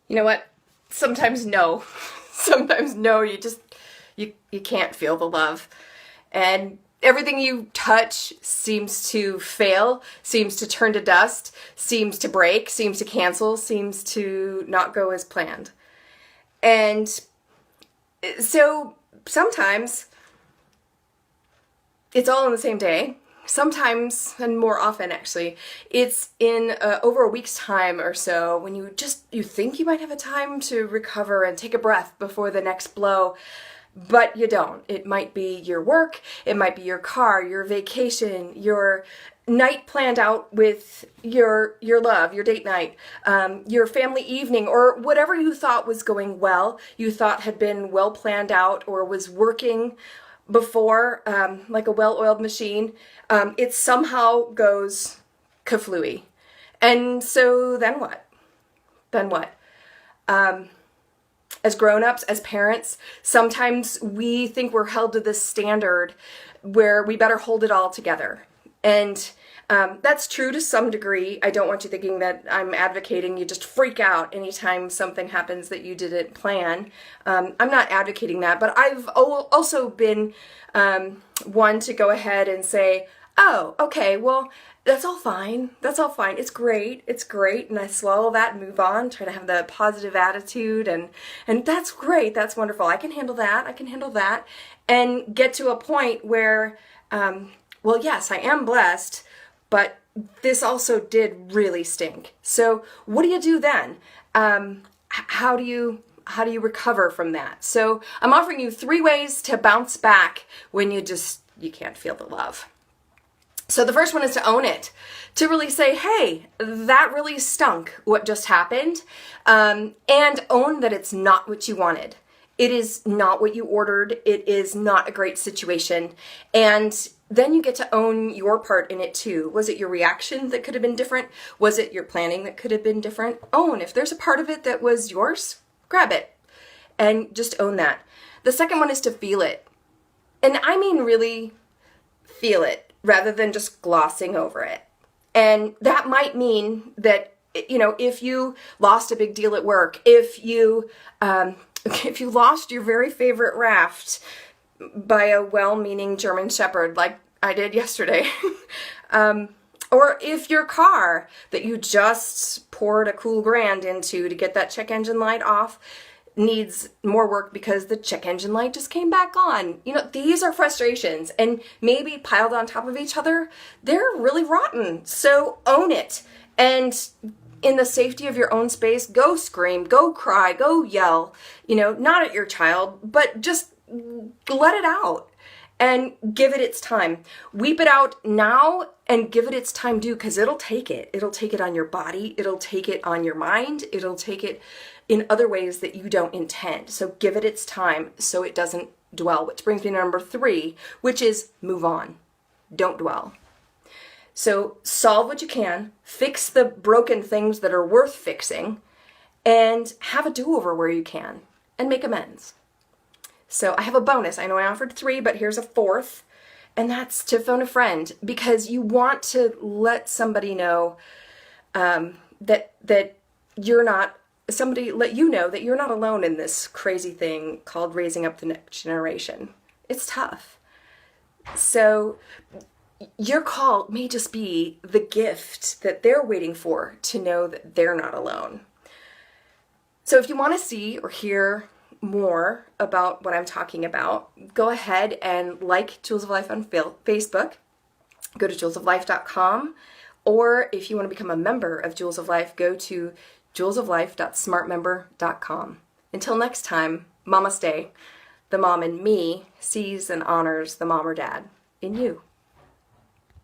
You know what? Sometimes no. Sometimes no, you can't feel the love. And everything you touch seems to fail, seems to turn to dust, seems to break, seems to cancel, seems to not go as planned. And so sometimes it's all in the same day. Sometimes, and more often actually, it's in over a week's time or so when you think you might have a time to recover and take a breath before the next blow, but you don't. It might be your work, it might be your car, your vacation, your night planned out with your love, your date night, your family evening, or whatever you thought was going well, you thought had been well planned out or was working before, like a well-oiled machine. It somehow goes kaflooey. And so then what? Then what? As grown-ups, as parents, sometimes we think we're held to this standard where we better hold it all together. And that's true to some degree. I don't want you thinking that I'm advocating you just freak out anytime something happens that you didn't plan. I'm not advocating that, but I've also been one to go ahead and say, oh, okay, well, that's all fine. That's all fine. It's great. It's great. And I swallow that and move on, try to have the positive attitude, and that's great. That's wonderful. I can handle that. I can handle that. And get to a point where, well, yes, I am blessed, but this also did really stink. So what do you do then? How do you recover from that? So I'm offering you 3 ways to bounce back when you can't feel the love. So the first one is to own it, to really say, hey, that really stunk, what just happened, and own that it's not what you wanted. It is not what you ordered. It is not a great situation. And then you get to own your part in it too. Was it your reaction that could have been different? Was it your planning that could have been different? Own. If there's a part of it that was yours, grab it and just own that. The second one is to feel it. And I mean really feel it rather than just glossing over it. And that might mean that, if you lost a big deal at work, if you lost your very favorite raft by a well-meaning German Shepherd like I did yesterday, or if your car that you just poured a cool grand into to get that check engine light off needs more work because the check engine light just came back on. These are frustrations, and maybe piled on top of each other, they're really rotten. So own it. And in the safety of your own space, go scream, go cry, go yell, not at your child, but just let it out and give it its time. Weep it out now and give it its time due, because it'll take it. It'll take it on your body. It'll take it on your mind. It'll take it in other ways that you don't intend. So give it its time so it doesn't dwell, which brings me to number 3, which is move on. Don't dwell. So solve what you can, fix the broken things that are worth fixing, and have a do-over where you can, and make amends. So I have a bonus. I know I offered 3, but here's a 4th, and that's to phone a friend, because you want to let somebody know that you're not, somebody let you know that you're not alone in this crazy thing called raising up the next generation. It's tough. So your call may just be the gift that they're waiting for to know that they're not alone. So if you want to see or hear more about what I'm talking about, go ahead and like Julz of Life on Facebook. Go to julzoflife.com, or if you want to become a member of Julz of Life, go to julzoflife.smartmember.com. Until next time, Mama stay. The mom in me sees and honors the mom or dad in you.